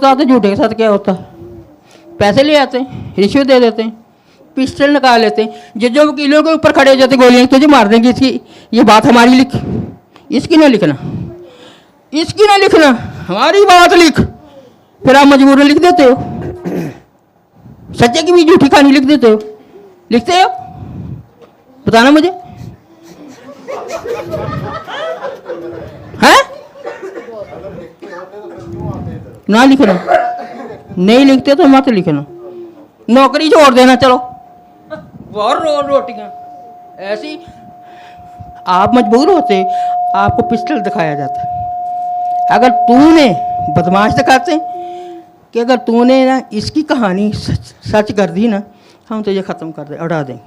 तो झूठे के साथ क्या होता है, पैसे ले आते हैं, रिश्वत दे देते हैं, पिस्टल निकाल लेते हैं, जो वकीलों के ऊपर खड़े हो जाते गोलियां तुझे मार देंगे, इसकी ये बात हमारी लिख, इसकी ना लिखना, इसकी ना लिखना, हमारी बात लिख। फिर आप मजबूरन लिख देते हो, सच्चे की भी झूठी कहानी लिख देते हो, लिखते हो, बताना मुझे है ना। लिखना नहीं लिखते तो मत लिखना, नौकरी छोड़ देना। चलो और रोटियां ऐसी आप मजबूर होते, आपको पिस्टल दिखाया जाता। अगर तूने बदमाश दिखाते कि अगर तूने ना इसकी कहानी सच कर दी ना, हम तुझे ख़त्म कर दे, उड़ा देंगे,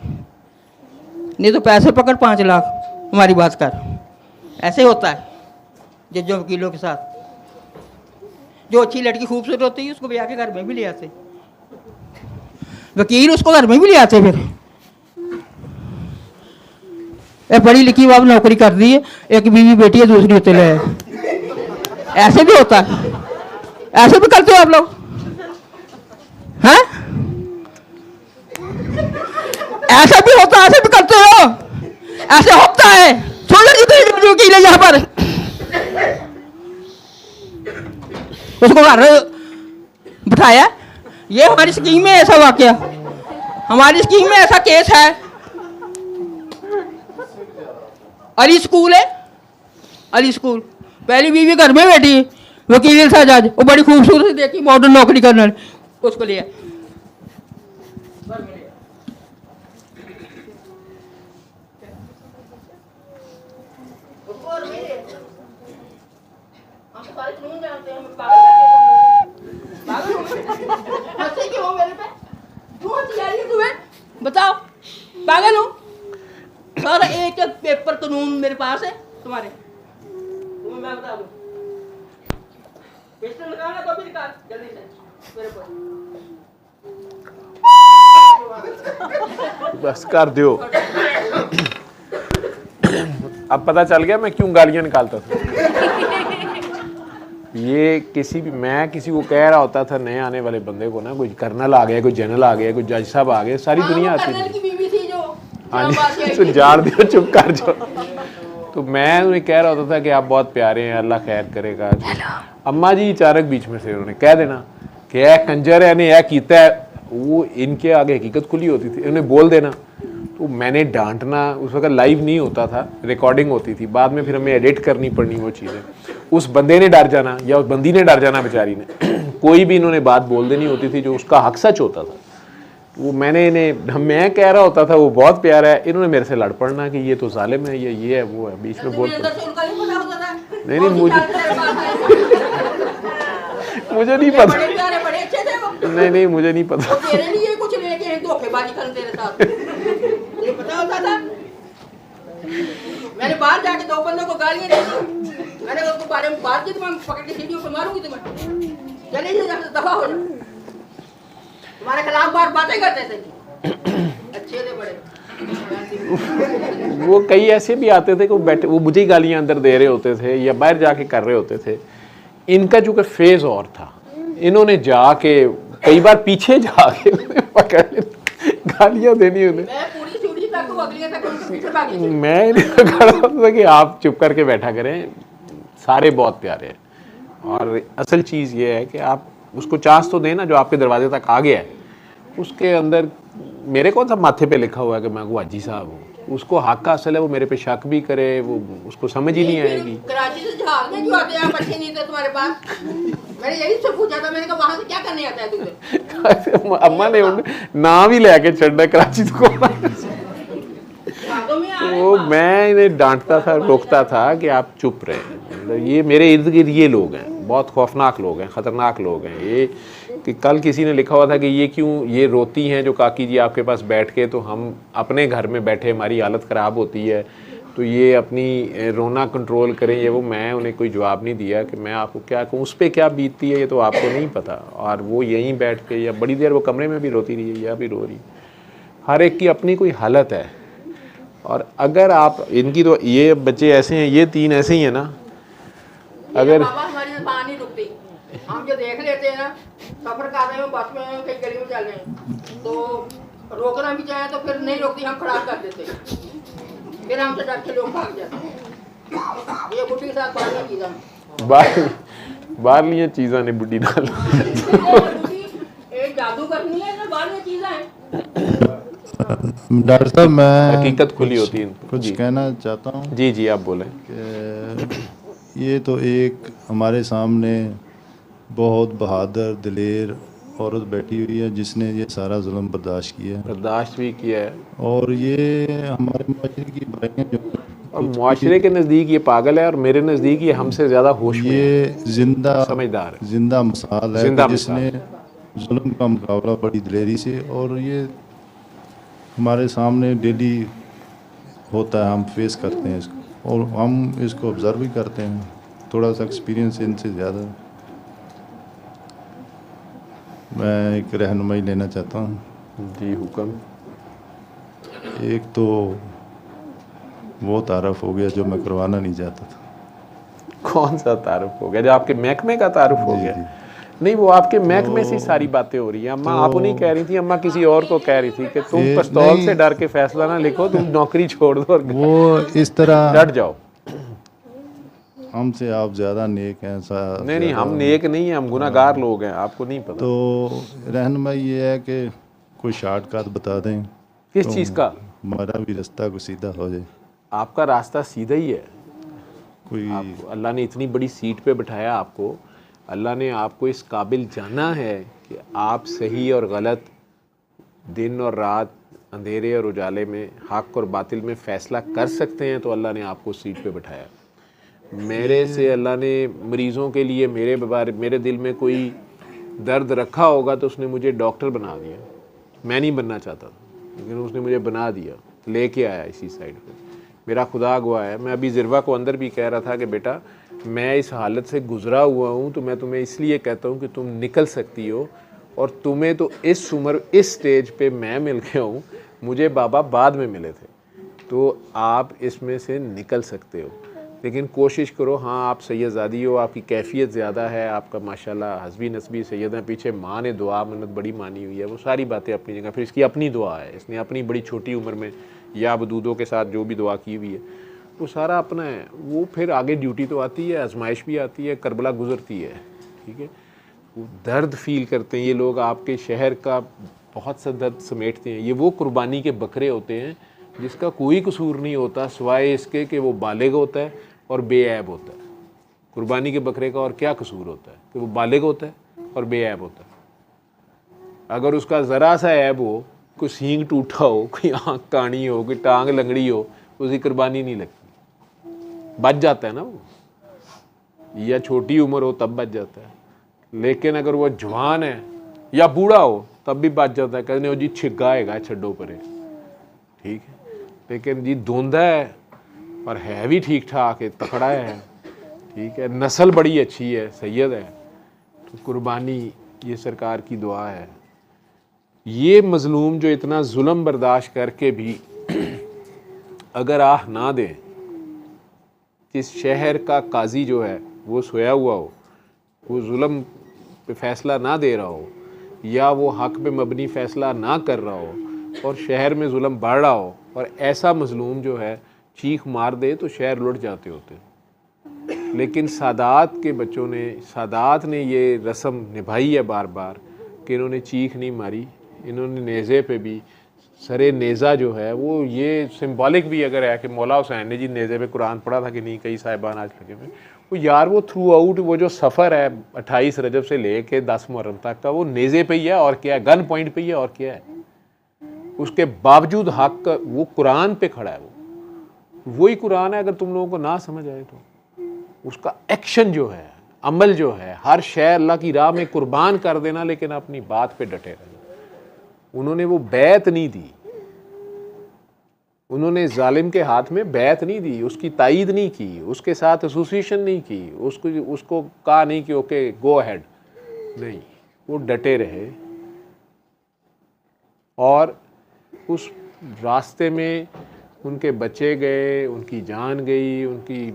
नहीं तो पैसे पकड़ 5 लाख हमारी बात कर। ऐसे होता है जजों वकीलों के साथ। जो अच्छी लड़की खूबसूरत होती है उसको ब्याह के घर में भी ले आते, वकील उसको घर में भी ले आते। फिर पढ़ी लिखी बाप नौकरी कर दी है, एक बीवी बेटी है, दूसरी होते ले, ऐसे भी होता है, ऐसे भी करते हो आप लोग हैं? ऐसा भी होता है, ऐसे भी करते हो, ऐसे होता है। छोड़ जितने वकील है यहाँ पर, उसको घर बिठाया। ये हमारी स्कीम में ऐसा वाकया, हमारी स्कीम में ऐसा केस है। अली स्कूल है, अली स्कूल, पहली बीवी घर में बैठी, वकील था जज, वो बड़ी खूबसूरत देखी, मॉडर्न नौकरी करने, उसको लिया। बताओ पागल हूँ? सारा एक एक पेपर कानून मेरे पास है तुम्हारे, तुम्हें मैं बता दूं। पिस्टल निकालना तो भी निकाल जल्दी से मेरे पर। बस कर दो। अब पता चल गया मैं क्यों गालियां निकालता था। ये मैं किसी को कह रहा होता था, नए आने वाले बंदे को ना, कोई कर्नल आ गया, कोई जनरल आ गया, कोई जज साहब आ गए, सारी दुनिया आती थी। हाँ जी, तो जार दियो, चुप कर जाओ। तो मैं उन्हें कह रहा होता था कि आप बहुत प्यारे हैं, अल्लाह खैर करेगा। अम्मा जी अचानक बीच में से उन्हें कह देना कि यह कंजर है, यह कीता है, वो इनके आगे हकीकत खुली होती थी, उन्हें बोल देना। तो मैंने डांटना, उस वक्त लाइव नहीं होता था, रिकॉर्डिंग होती थी, बाद में फिर हमें एडिट करनी पड़नी वो चीज़ें। उस बंदे ने डर जाना या उस बंदी ने डर जाना बेचारी ने, कोई भी इन्होंने बात बोल देनी होती थी जो उसका हक सच होता था। वो मैं कह रहा होता था वो बहुत प्यारा है, इन्होंने मेरे से लड़ पड़ना कि ये तो जालिम है, ये है वो है, बीच में बोल नहीं मुझे नहीं पता, नहीं मुझे नहीं पता। मैंने बाहर जाके 2 बंदों को गालियां दी, मैंने उसको बारे में बात की, तो मैं पकड़ के सीढ़ियों पे मारूंगी तुम्हें, चलिए दफा हो जाओ। तुम्हारे खिलाफ बातें करते थे अच्छे थे बड़े। वो कई ऐसे भी आते थे कि वो बैठे, वो मुझे ही गालियां अंदर दे रहे होते थे या बाहर जाके कर रहे होते थे। इनका जो कि फेज और था, इन्होंने जाके कई बार पीछे जाके पकड़ गालियां देनी उन्हें। मैं इन्हें खड़ा होता था कि आप चुप करके बैठा करें, सारे बहुत प्यारे हैं। और असल चीज़ ये है कि आप उसको चांस तो देना जो आपके दरवाजे तक आ गया है। उसके अंदर मेरे कौन सा माथे पे लिखा हुआ है कि मैं वो हाजी साहब हूँ, उसको हक हासिल है, वो मेरे पे शक भी करे, वो उसको समझ ही नहीं आएगी। कराची से जहाज में क्यों आते हैं आप? अच्छे नहीं थे तुम्हारे पास? मैंने यही से पूछा था, मैंने कहा वहाँ से क्या करने आता है तुझे? अम्मा ने नाम ही लेके चढ़ना कराची को। तो मैं इन्हें डांटता था, रोकता था कि आप चुप रहें। ये मेरे इर्द गिर्द ये लोग हैं, बहुत खौफनाक लोग हैं, ख़तरनाक लोग हैं ये। कि कल किसी ने लिखा हुआ था कि ये क्यों ये रोती हैं जो काकी जी आपके पास बैठ के, तो हम अपने घर में बैठे हमारी हालत ख़राब होती है, तो ये अपनी रोना कंट्रोल करें, ये वो। मैं उन्हें कोई जवाब नहीं दिया कि मैं आपको क्या कहूँ, उस पर क्या बीतती है ये तो आपको नहीं पता। और वो यहीं बैठ के या बड़ी देर वो कमरे में भी रोती रही है या भी रो रही। हर एक की अपनी कोई हालत है। और अगर आप इनकी, तो ये बच्चे ऐसे हैं, ये 3 ऐसे ही हैं ना, अगर हम जो देख लेते हैं ना, सफर कर रहे हो, बस में हैं, कहीं गली में चल रहे हैं, तो रोकना भी चाहे तो फिर नहीं रोकती, हम खड़ा कर देते हैं, फिर हमसे डर के लोग भाग जाते हैं। ये बुढ़ी के साथ बाहर चीज़ा बाहरलियां चीज़ां ने बुढ़ी नाल जादू करनी है ना, बाहर चीज़ा है। डॉक्टर साहब मैं हकीकत खुली होती है कुछ जी। कहना चाहता हूँ जी जी आप बोलें। कि ये तो एक हमारे सामने बहुत बहादुर दिलेर औरत बैठी हुई है जिसने ये सारा जुल्म बर्दाश्त किया है, बर्दाश्त भी किया है, और ये हमारे माशरे की बुराइयां जो और मुआशरे के नज़दीक ये पागल है और मेरे नज़दीक ये हमसे ज़्यादा होश में है, ये जिंदा समझदार है, जिंदा मिसाल है जिंदा कि जिसने जुल्म का मुकाबला बड़ी दिलेरी से, और ये हमारे सामने डेली होता है, हम फेस करते हैं इसको और हम इसको ऑब्ज़र्व भी करते हैं, थोड़ा सा एक्सपीरियंस इनसे ज़्यादा है। मैं एक रहनुमाई लेना चाहता हूँ। जी हुक्म। एक तो वो तारफ़ हो गया जो मैं करवाना नहीं चाहता था। कौन सा तारुफ हो गया? जो आपके महकमे का तारुफ हो जी, गया? जी। नहीं, वो आपके महकमे से सारी बातें हो रही हैं। अम्मा आप नहीं कह रही थी, अम्मा किसी और को कह रही थी कि तुम पिस्तौल नहीं। से डर के फैसला ना लिखो, तुम नौकरी छोड़ दो और वो इस तरह डट जाओ। हमसे आप ज़्यादा नेक हैं नहीं, हम नेक नहीं हैं, हम गुनाहगार लोग हैं, आपको नहीं पता। तो रहनुमाई ये है कि कोई शॉर्टकट बता दें, किस चीज़ का? हमारा भी रास्ता को सीधा हो जाए। आपका रास्ता सीधा ही है। कोई आपको अल्लाह ने इतनी बड़ी सीट पे बिठाया, आपको अल्लाह ने आपको इस काबिल जाना है कि आप सही और गलत, दिन और रात, अंधेरे और उजाले में, हक और बातिल में फ़ैसला कर सकते हैं, तो अल्लाह ने आपको सीट पे बिठाया। मेरे से अल्लाह ने मरीज़ों के लिए मेरे दिल में कोई दर्द रखा होगा तो उसने मुझे डॉक्टर बना दिया। मैं नहीं बनना चाहता था, लेकिन उसने मुझे बना दिया, लेके आया इसी साइड पे। मेरा खुदा गवाह है, मैं अभी ज़िरवा को अंदर भी कह रहा था कि बेटा मैं इस हालत से गुज़रा हुआ हूँ, तो मैं तुम्हें इसलिए कहता हूँ कि तुम निकल सकती हो, और तुम्हें तो इस उम्र इस स्टेज पे मैं मिल गया हूँ, मुझे बाबा बाद में मिले थे, तो आप इसमें से निकल सकते हो। लेकिन कोशिश करो। हाँ, आप सैयदज़ादी हो, आपकी कैफियत ज़्यादा है, आपका माशाल्लाह हस्बी नस्बी सैयद हैं, पीछे माँ ने दुआ मन्नत बड़ी मानी हुई है, वो सारी बातें अपनी जगह। फिर इसकी अपनी दुआ है, इसने अपनी बड़ी छोटी उम्र में या बदूदों के साथ जो भी दुआ की हुई है वो सारा अपना है। वो फिर आगे ड्यूटी तो आती है, आजमाइश भी आती है, करबला गुजरती है, ठीक है। वो दर्द फील करते हैं ये लोग, आपके शहर का बहुत सा दर्द समेटते हैं। ये वो कुर्बानी के बकरे होते हैं जिसका कोई कसूर नहीं होता सिवाय इसके कि वो बालिग होता है और बेऐब होता है। कुर्बानी के बकरे का और क्या कसूर होता है कि वो बालिग होता है और बेऐब होता है। अगर उसका ज़रा सा ऐब हो, कोई सींग टूटा हो, कोई आँख काणी हो, कोई टांग लंगड़ी हो, उसकी कुर्बानी नहीं लगती, बच जाता है ना वो, या छोटी उम्र हो तब बच जाता है। लेकिन अगर वो जवान है या बूढ़ा हो तब भी बच जाता है, कहते हो जी छिगाएगा छड्डो परे, ठीक है। लेकिन जी धुंधा है और है भी ठीक ठाक है, तकड़ा है, ठीक है, नस्ल बड़ी अच्छी है, सैयद है, तो कुर्बानी ये सरकार की दुआ है। ये मज़लूम जो इतना जुल्म बर्दाश्त करके भी अगर आह ना दें, इस शहर का काजी जो है वो सोया हुआ हो, वो जुल्म पे फ़ैसला ना दे रहा हो, या वो हक पे मबनी फ़ैसला ना कर रहा हो और शहर में जुल्म बढ़ रहा हो, और ऐसा मज़लूम जो है चीख मार दे तो शहर लुट जाते होते। लेकिन सादात के बच्चों ने, सादात ने ये रस्म निभाई है बार बार कि इन्होंने चीख नहीं मारी, इन्होंने नेज़े पे भी, सरे नेज़ा जो है वो ये सिंबॉलिक भी अगर है कि मौला हुसैन ने जी नेज़े पे कुरान पढ़ा था कि नहीं, कई साहिबान आज लगे हुए वो यार, वो थ्रू आउट वो जो सफ़र है 28 रजब से ले कर 10 मुहर्रम तक का, वो नेज़े पे ही है और क्या है, गन पॉइंट पे ही है और क्या है। उसके बावजूद हक वो कुरान पे खड़ा है, वो वही कुरान है। अगर तुम लोगों को ना समझ आए तो उसका एक्शन जो है, अमल जो है, हर शय अल्लाह की राह में कुर्बान कर देना, लेकिन अपनी बात पे डटे रहना। उन्होंने वो बैत नहीं दी, उन्होंने जालिम के हाथ में बैत नहीं दी, उसकी तायीद नहीं की, उसके साथ एसोसिएशन नहीं की, उसको कहा नहीं कि ओके गो अहेड, नहीं, वो डटे रहे। और उस रास्ते में उनके बच्चे गए, उनकी जान गई, उनकी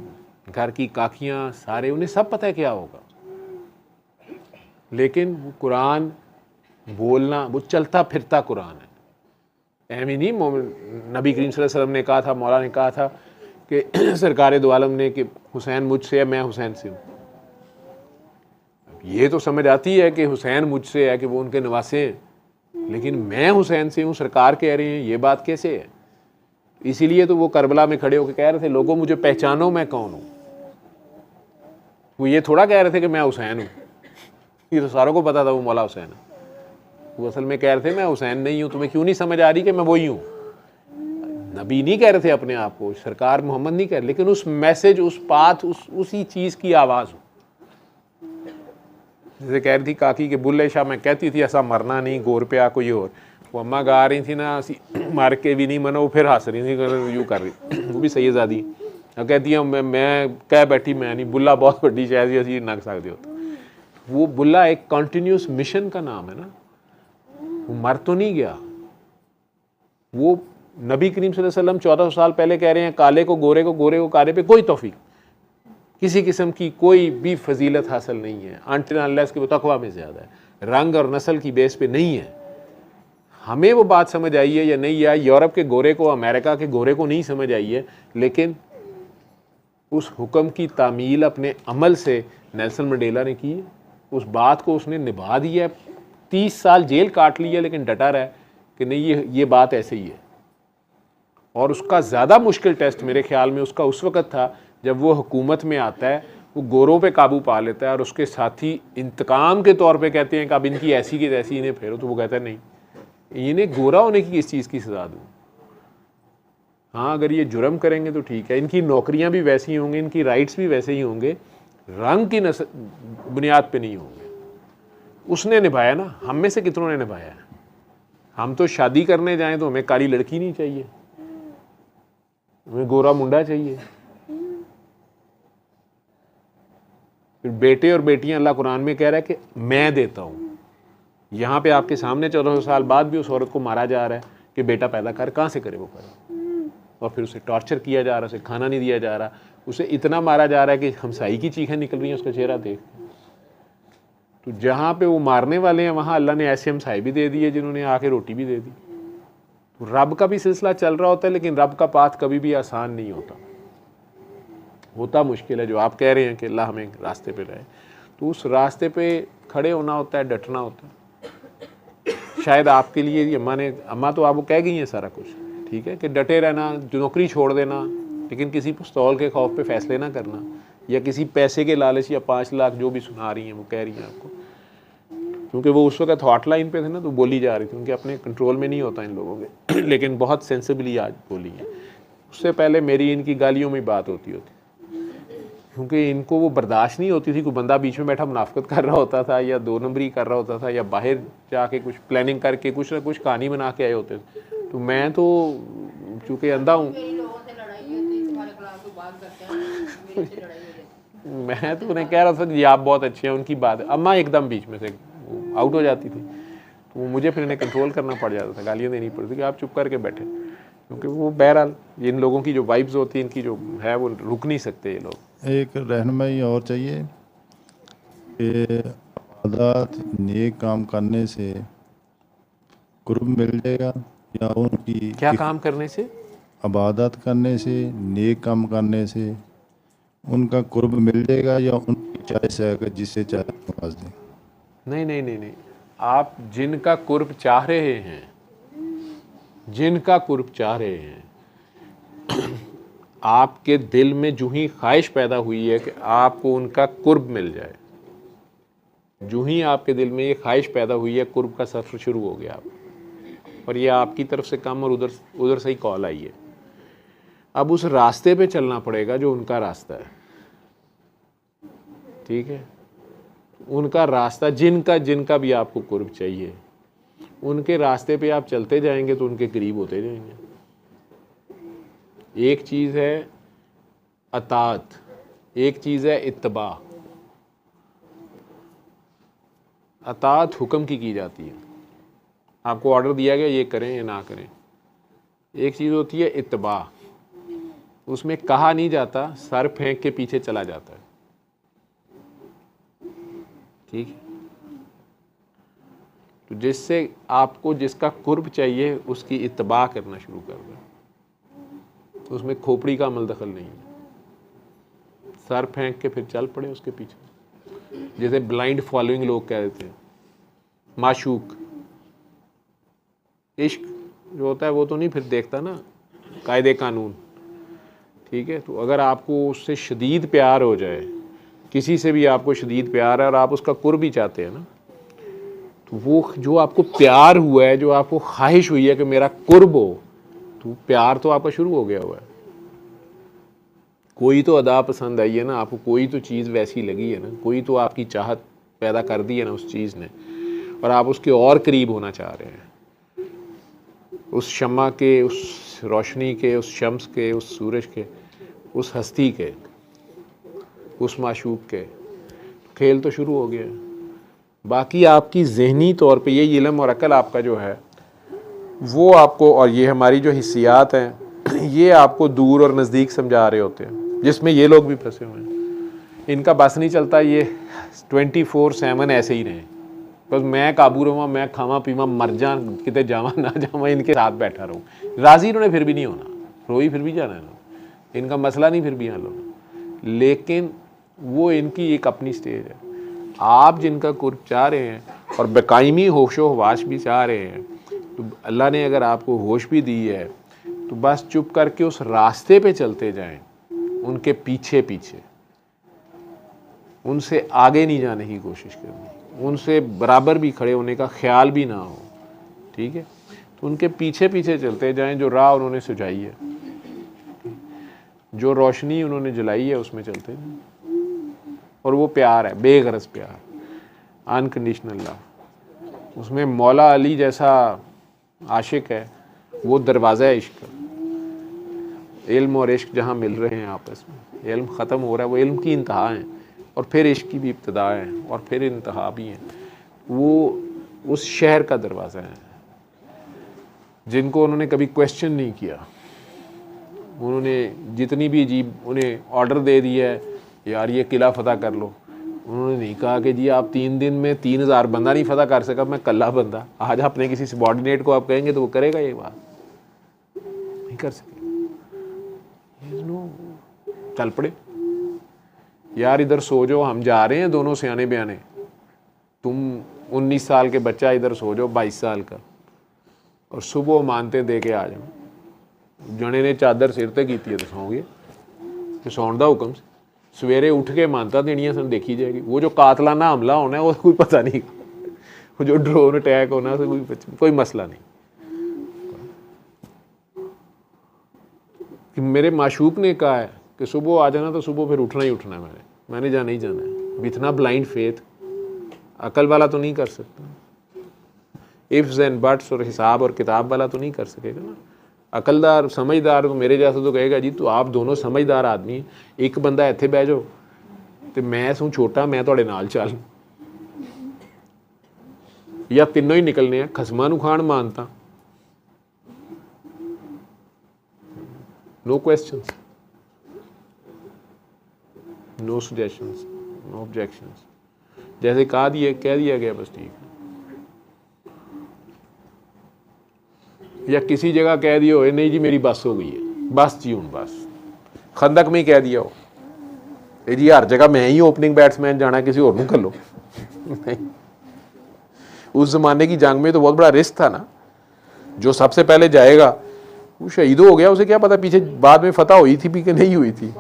घर की काकियां, सारे, उन्हें सब पता है क्या होगा, लेकिन वो कुरान बोलना, वो चलता फिरता कुरान है। एम ही नहीं, नबी करीम सल्लल्लाहु अलैहि वसल्लम ने कहा था, मौला ने कहा था कि सरकार दो आलम ने कि हुसैन मुझसे है, मैं हुसैन से हूँ। ये तो समझ आती है कि हुसैन मुझसे है, कि वो उनके नवासे हैं, लेकिन मैं हुसैन से हूँ, सरकार कह रहे हैं, ये बात कैसे है? इसीलिए तो वो करबला में खड़े होकर कह रहे थे, लोगों मुझे पहचानो मैं कौन हूँ। वो ये थोड़ा कह रहे थे कि मैं हुसैन हूँ, ये तो सारों को पता था वो मौला हुसैन है। वो असल में कह रहे थे मैं हुसैन नहीं हूँ, तुम्हें क्यों नहीं समझ आ रही कि मैं वही हूँ। नबी नहीं कह रहे थे अपने आप को, सरकार मोहम्मद नहीं कह रहे, लेकिन उस मैसेज, उस बात, उसी चीज़ की आवाज़ हो। जैसे कह रही थी काकी के बुल्ले शाह, मैं कहती थी ऐसा मरना नहीं, गोर पे आ कोई और। वो अम्मा गा रही थी ना, मार के भी नहीं मनो, वो फिर हंस रही थी, यूँ कर रही। वो भी सैयदादी कहती है मैं कह बैठी, मैं नहीं, बुल्ला बहुत बड़ी शायद असी नग सकते हो। वो बुल्ला एक कंटिन्यूस मिशन का नाम है ना, वो मर तो नहीं गया। वो नबी करीम सल्लल्लाहु अलैहि वसल्लम 1400 साल पहले कह रहे हैं, काले को गोरे को काले पे कोई तौफीक, किसी किस्म की कोई भी फजीलत हासिल नहीं है, अनटिल अनलेस कि वो तकवा में ज़्यादा है, रंग और नस्ल की बेस पे नहीं है। हमें वो बात समझ आई है या नहीं आई, यूरोप के गोरे को, अमेरिका के गोरे को नहीं समझ आई है, लेकिन उस हुक्म की तामील अपने अमल से नेल्सन मंडेला ने की है। उस बात को उसने निभा दिया है, 30 साल जेल काट ली है, लेकिन डटा रहा है कि नहीं, ये बात ऐसे ही है। और उसका ज़्यादा मुश्किल टेस्ट मेरे ख्याल में उसका उस वक़्त था जब वो हुकूमत में आता है, वो गोरों पे काबू पा लेता है और उसके साथी इंतकाम के तौर पे कहते हैं कि अब इनकी ऐसी की तैसी इन्हें फेरो, तो वो कहता है नहीं, इन्हें गोरा होने की किस चीज़ की सज़ा दूँ। हाँ, अगर ये जुर्म करेंगे तो ठीक है, इनकी नौकरियां भी वैसी होंगी, इनकी राइट्स भी वैसे ही होंगे, रंग की बुनियाद पे नहीं होंगे। उसने निभाया ना, हम में से कितनों ने निभाया है? हम तो शादी करने जाएं तो हमें काली लड़की नहीं चाहिए, हमें गोरा मुंडा चाहिए। फिर बेटे और बेटियां, अल्लाह कुरान में कह रहा है कि मैं देता हूँ। यहाँ पे आपके सामने 1400 साल बाद भी उस औरत को मारा जा रहा है कि बेटा पैदा कर, कहाँ से करे वो करे, और फिर उसे टॉर्चर किया जा रहा है, उसे खाना नहीं दिया जा रहा, उसे इतना मारा जा रहा है कि हमसाई की चीखें निकल रही हैं उसका चेहरा देख। तो जहाँ पे वो मारने वाले हैं वहाँ अल्लाह ने ऐसे हमसाई भी दे दिए जिन्होंने आके रोटी भी दे दी। तो रब का भी सिलसिला चल रहा होता है, लेकिन रब का पाथ कभी भी आसान नहीं होता मुश्किल है। जो आप कह रहे हैं कि अल्लाह हमें रास्ते पे लाए, तो उस रास्ते पे खड़े होना होता है, डटना होता है। शायद आपके लिए अम्मा तो आपको कह गई हैं सारा कुछ, ठीक है, कि डटे रहना, जो नौकरी छोड़ देना, लेकिन किसी पिस्तौल के खौफ पे फैसले ना करना, या किसी पैसे के लालच या 5 लाख जो भी सुना रही हैं वो कह रही हैं आपको, क्योंकि वो उस वक्त हॉटलाइन पे थे ना, तो बोली जा रही थी, उनके अपने कंट्रोल में नहीं होता इन लोगों के लेकिन बहुत सेंसिबली आज बोली है। उससे पहले मेरी इनकी गालियों में बात होती क्योंकि इनको वो बर्दाश्त नहीं होती थी। कोई बंदा बीच में बैठा मुनाफिकत कर रहा होता था, या 2 नंबरी कर रहा होता था, या बाहर जाके कुछ प्लानिंग करके कुछ ना कुछ कहानी बना के आए होते थे। तो मैं तो चूँकि अंधा हूँ मैं तो उन्हें कह रहा था जी आप बहुत अच्छे हैं, उनकी बात है। अम्मा एकदम बीच में से आउट हो जाती थी, तो मुझे फिर इन्हें कंट्रोल करना पड़ जाता था, गालियाँ देनी पड़ती कि आप चुप करके बैठे, क्योंकि वो बहरहाल इन लोगों की जो वाइब्स होती है, इनकी जो है, वो रुक नहीं सकते ये लोग। एक रहनुमाई और चाहिए कि आदत नेक काम करने से कुर्ब मिल जाएगा, या उनकी क्या काम करने से? इबादत करने से, नेक काम करने से उनका कुर्ब मिल जाएगा, या उनकी चॉइस है जिससे चाहे नवाज दें। नहीं, आप जिनका कुर्ब चाह रहे हैं, जिनका कुर्ब चाह रहे हैं, आपके दिल में जो ही ख्वाहिश पैदा हुई है कि आपको उनका कुर्ब मिल जाए, जो ही आपके दिल में ये ख्वाहिश पैदा हुई है, कुर्ब का सफ़र शुरू हो गया आप, और ये आपकी तरफ से कम और उधर से ही कॉल आई है। अब उस रास्ते पे चलना पड़ेगा जो उनका रास्ता है, ठीक है, उनका रास्ता, जिनका भी आपको कुर्ब चाहिए, उनके रास्ते पे आप चलते जाएंगे तो उनके करीब होते जाएंगे। एक चीज़ है अतात, एक चीज़ है इत्तबा। अतात हुक्म की जाती है, आपको ऑर्डर दिया गया ये करें या ना करें। एक चीज़ होती है इत्तबा, उसमें कहा नहीं जाता, सर फेंक के पीछे चला जाता है, ठीक है। जिससे आपको जिसका कुर्ब चाहिए उसकी इत्तबा करना शुरू कर दो। उसमें खोपड़ी का अमल दखल नहीं है। सर फेंक के फिर चल पड़े उसके पीछे, जैसे ब्लाइंड फॉलोइंग लोग कह देते हैं। माशूक इश्क जो होता है वो तो नहीं फिर देखता ना कायदे कानून, ठीक है। तो अगर आपको उससे शदीद प्यार हो जाए, किसी से भी आपको शदीद प्यार है और आप उसका कुर्ब भी चाहते हैं ना, तो वो जो आपको प्यार हुआ है, जो आपको ख्वाहिश हुई है कि मेरा कुर्ब हो, तो प्यार तो आपका शुरू हो गया हुआ है। कोई तो अदा पसंद आई है ना आपको, कोई तो चीज़ वैसी लगी है ना, कोई तो आपकी चाहत पैदा कर दी है ना उस चीज़ ने, और आप उसके और करीब होना चाह रहे हैं, उस शम्मा के, उस रोशनी के, उस शम्स के, उस सूरज के, उस हस्ती के, उस माशूक के। खेल तो शुरू हो गया। बाकी आपकी ज़हनी तौर पे ये इल्म और अकल आपका जो है वो आपको, और ये हमारी जो हिस्सियात हैं ये आपको दूर और नज़दीक समझा रहे होते हैं, जिसमें ये लोग भी फंसे हुए हैं। इनका बस नहीं चलता ये 24/7 ऐसे ही रहें, बस मैं काबू रहा, मैं खावा पीवा मर जा, किते जावा ना जावा, इनके साथ बैठा रहूँ। राज़ी इन्होंने फिर भी नहीं होना, रोई फिर भी जाना है ना, इनका मसला नहीं फिर भी हल होना। लेकिन वो इनकी एक अपनी स्टेज है। आप जिनका कुर्ब चाह रहे हैं और बेकायमी होशो हवाश भी चाह रहे हैं, तो अल्लाह ने अगर आपको होश भी दी है तो बस चुप करके उस रास्ते पे चलते जाएं, उनके पीछे पीछे, उनसे आगे नहीं जाने की कोशिश करनी, उनसे बराबर भी खड़े होने का ख्याल भी ना हो, ठीक है। तो उनके पीछे पीछे चलते जाएं, जो राह उन्होंने सुझाई है, जो रोशनी उन्होंने जलाई है उसमें चलते जाएं। और वो प्यार है, बेगरज प्यार, अनकंडीशनल लव। उसमें मौला अली जैसा आशिक है, वो दरवाज़ा है इश्क का। इल्म और इश्क जहाँ मिल रहे हैं आपस में, इल्म ख़त्म हो रहा है, वो इल्म की इंतहा है, और फिर इश्क की भी इब्तिदा है, और फिर इंतहा भी है। वो उस शहर का दरवाज़ा है जिनको उन्होंने कभी क्वेश्चन नहीं किया। उन्होंने जितनी भी अजीब उन्हें ऑर्डर दे दिया है, यार ये किला फतह कर लो, उन्होंने नहीं कहा कि जी आप 3 दिन में 3000 बंदा नहीं फतह कर सका, मैं कल्ला बंदा। आज अपने किसी सबॉर्डिनेट को आप कहेंगे तो वो करेगा ये बात? नहीं कर सके। चल पड़े, यार इधर सो जाओ, हम जा रहे हैं दोनों सियाने बयाने, तुम 19 साल के बच्चा इधर सो जाओ 22 साल का, और सुबह मानते दे के आ जाओ। जने ने चादर सिर ते की है तो सौ गए, सौन का हुक्म से सवेरे उठ के मानता देनिया सन देखी जाएगी। वो जो कातलाना हमला होना है वो कोई पता नहीं, वो जो ड्रोन अटैक होना है कोई मसला नहीं। कि मेरे माशूक ने कहा है कि सुबह आ जाना, तो सुबह फिर उठना ही उठना है, मैंने जाना ही जाना है। बितना ब्लाइंड फेथ अकल वाला तो नहीं कर सकता, इफ्स एंड बट्स और हिसाब और किताब वाला तो नहीं कर सकेगा ना। अकलदार समझदार तो मेरे जैसा तो कहेगा जी तो आप दोनों समझदार आदमी, एक बंदा इत्थे बह जाओ तो मैं सूँ छोटा, मैं तुहाडे नाल चल, या तीनों ही निकलने हैं खसमां नूं खाण मानता। No questions, no suggestions, no objections, जैसे कह दिया गया बस ठीक है। या किसी जगह कह दिया हो नहीं जी मेरी बस हो गई है, बस जी हूँ बस, खंदक में ही कह दिया हो जी हर जगह मैं ही ओपनिंग बैट्समैन जाना, किसी और कर लो। नहीं, उस जमाने की जंग में तो बहुत बड़ा रिस्क था ना, जो सबसे पहले जाएगा वो शहीद हो गया, उसे क्या पता पीछे बाद में फतह हुई थी भी कि नहीं हुई थी।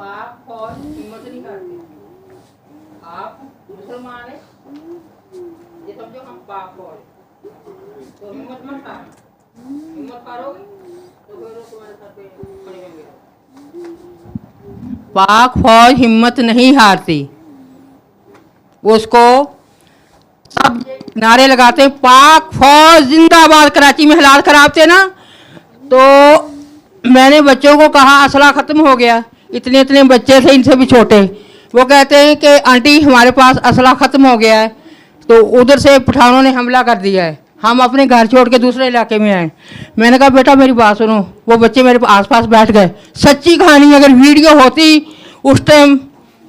पाक फौज हिम्मत नहीं हारती, उसको सब नारे लगाते हैं पाक फौज जिंदाबाद। कराची में हालात खराब थे ना, तो मैंने बच्चों को कहा असला ख़त्म हो गया, इतने इतने बच्चे थे इनसे भी छोटे, वो कहते हैं कि आंटी हमारे पास असला ख़त्म हो गया है। तो उधर से पठानों ने हमला कर दिया है, हम अपने घर छोड़ के दूसरे इलाके में आए। मैंने कहा बेटा मेरी बात सुनो, वो बच्चे मेरे आसपास बैठ गए। सच्ची कहानी, अगर वीडियो होती उस टाइम,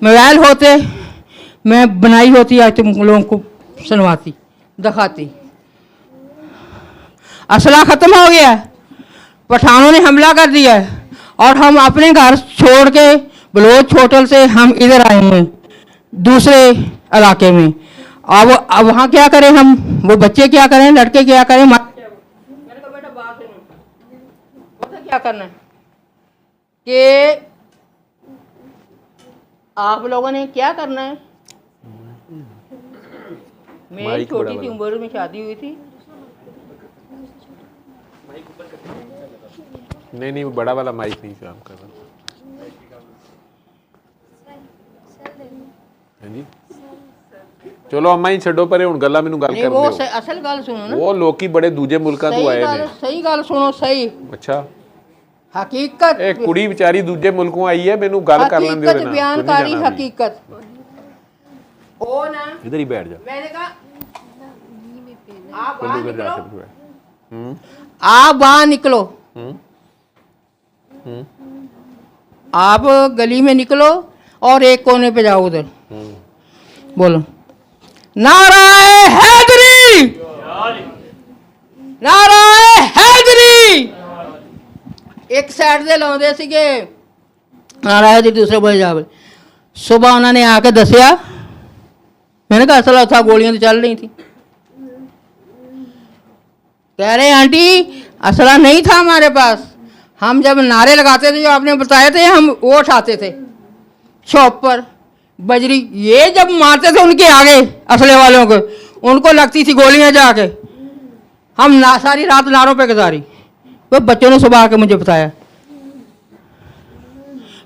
मोबाइल होते, मैं बनाई होती, आज तुम लोगों को सुनवाती दिखाती। असला ख़त्म हो गया है, पठानों ने हमला कर दिया है और हम अपने घर छोड़ के बलोच होटल से हम इधर आए हैं दूसरे इलाके में। अब वहाँ क्या करें हम, वो बच्चे क्या करें, लड़के क्या करें। मैंने कहा बेटा बात सुनो, पता क्या करना है कि आप लोगों ने क्या करना है। मेरी छोटी सी उम्र में शादी हुई थी। नहीं वो बड़ा वाला माइक नहीं काम कर रहा। हाँ जी चलो अम्मा ही छड्डो परे हुण गल्लां मैनूं गल नहीं, कर वो दिओ। असल गल सुनो ना, वो लोकी बड़े दूजे मुल्कां तो आए ने। सही गल सुनो, सही अच्छा हकीकत, ए कुड़ी बेचारी दूजे मुल्कों आई है, मैनू गल कर लें दिओ। हकीकत बयानकारी हकीकत। ओ ना इधर ही बैठ जा। मैंने कहा आप बाहर निकलो, हम्म आप बाहर निकलो, आप गली में निकलो और एक कोने पे जाओ उधर, बोलो नाराए हैदरी, नाराए हैदरी। एक साइड से लाਉਂਦੇ ਸੀਗੇ नारा हैदरी, दूसरे बोले जावे। सुबह उन्होंने आके दसिया, मैंने कहा असला था, गोलियां तो चल रही थी। कह रहे आंटी असला नहीं था हमारे पास, हम जब नारे लगाते थे जो आपने बताए थे हम वो उठाते थे चॉपर बजरी, ये जब मारते थे उनके आगे असले वालों को, उनको लगती थी गोलियां जाके। हम सारी रात नारों पे गुजारी। वो बच्चों ने सुबह आके मुझे बताया,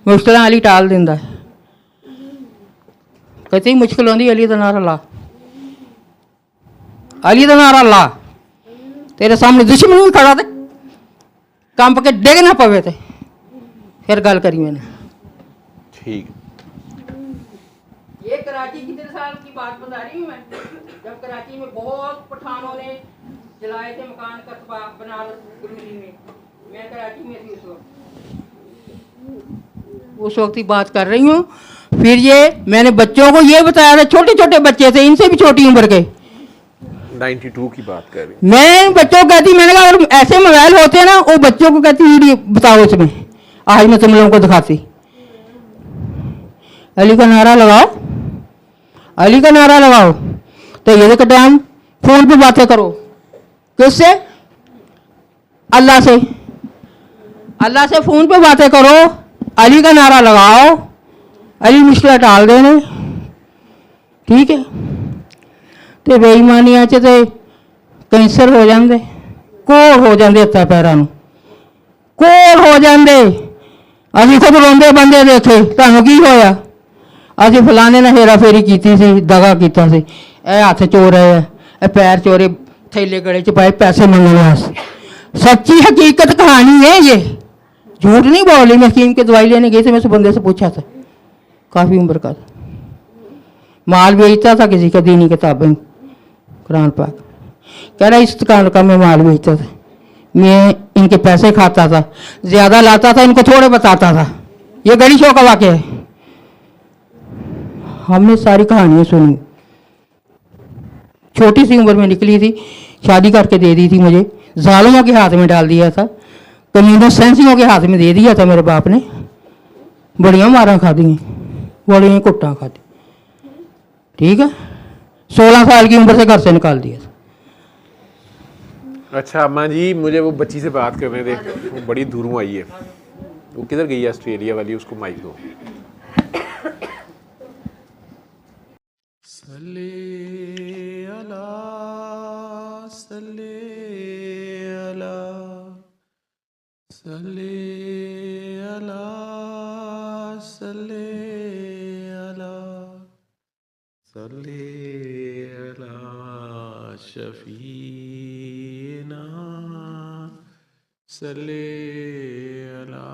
मुश्किल अली टाल देंदा है, कहती मुश्किल होंगी अली का नारा ला, अली का नारा ला, तेरे सामने दुश्मन भी खड़ा थे, कंप के डिग ना पवे थे, फिर गल करी मैंने। ठीक ये कराची कितने साल की बात बता रही हूँ मैं, जब कराची में बहुत पठानों ने जलाए थे मकान कस्बा बनारस गुलमरी में, मैं कराची में थी उस वक्त की बात कर रही हूँ। फिर ये मैंने बच्चों को ये बताया था, छोटे छोटे बच्चे थे, इनसे भी छोटी उम्र के, 92 की बात कर रही। मैं बच्चों को कहती, मैंने कहा अगर ऐसे मोबाइल होते ना, वो बच्चों को कहती वीडियो बताओ इसमें, आज मैं तुम लोगों को दिखाती। अली का नारा लगाओ, अली का नारा लगाओ, तो ये देखो टाइम फोन पे बातें करो, किससे, अल्लाह से, अल्लाह से फोन पे बातें करो, अली का नारा लगाओ, अली मुश्किल टाल देने, ठीक है। तो बेईमानियां च ते कैंसर हो जाते, कोड़ हो जाते हत्था पैरों में, कोड़ हो जाते। अभी खुद रोंदे बंदे देखे, तुहानू की होया, अभी फलाने ने हेरा फेरी की सी, दगा किया सी, ए हथ चोरे है, ए पैर चोरे, थैले गले च पाए पैसे मंगने वास्ते। सच्ची हकीकत कहानी है ये, झूठ नहीं बोल रही। मैं हकीम की दवाई लेने गई थी, मैं उस बंदे से पूछा था, काफ़ी उम्र का था, माल बेचता था किसी का दीनी किताबें कुरान पाक, कह रहा इस दुकान का मैं माल बेचता था, मैं इनके पैसे खाता था, ज़्यादा लाता था, इनको थोड़े बताता था। ये गली शो का वाक़या है। हमने सारी कहानियाँ सुनी, छोटी सी उम्र में निकली थी, शादी करके दे दी थी मुझे, जालिमों के हाथ में डाल दिया था, कमीनों सेंसियों के हाथ में दे दिया था मेरे बाप ने, बड़ियाँ मारा खादी हैं, बड़ियाँ कुट्टा खादी, ठीक है। 16 साल की उम्र से घर से निकाल दिया था। अच्छा अम्मा जी, मुझे वो बच्ची से बात करने दे, वो बड़ी दूरों आई है, वो किधर गई है, ऑस्ट्रेलिया वाली, उसको माइक दो। सल्ले अला सल्ले अला सल्ले अला सल्ले अला सल्ले अला शफीना सल्ले अला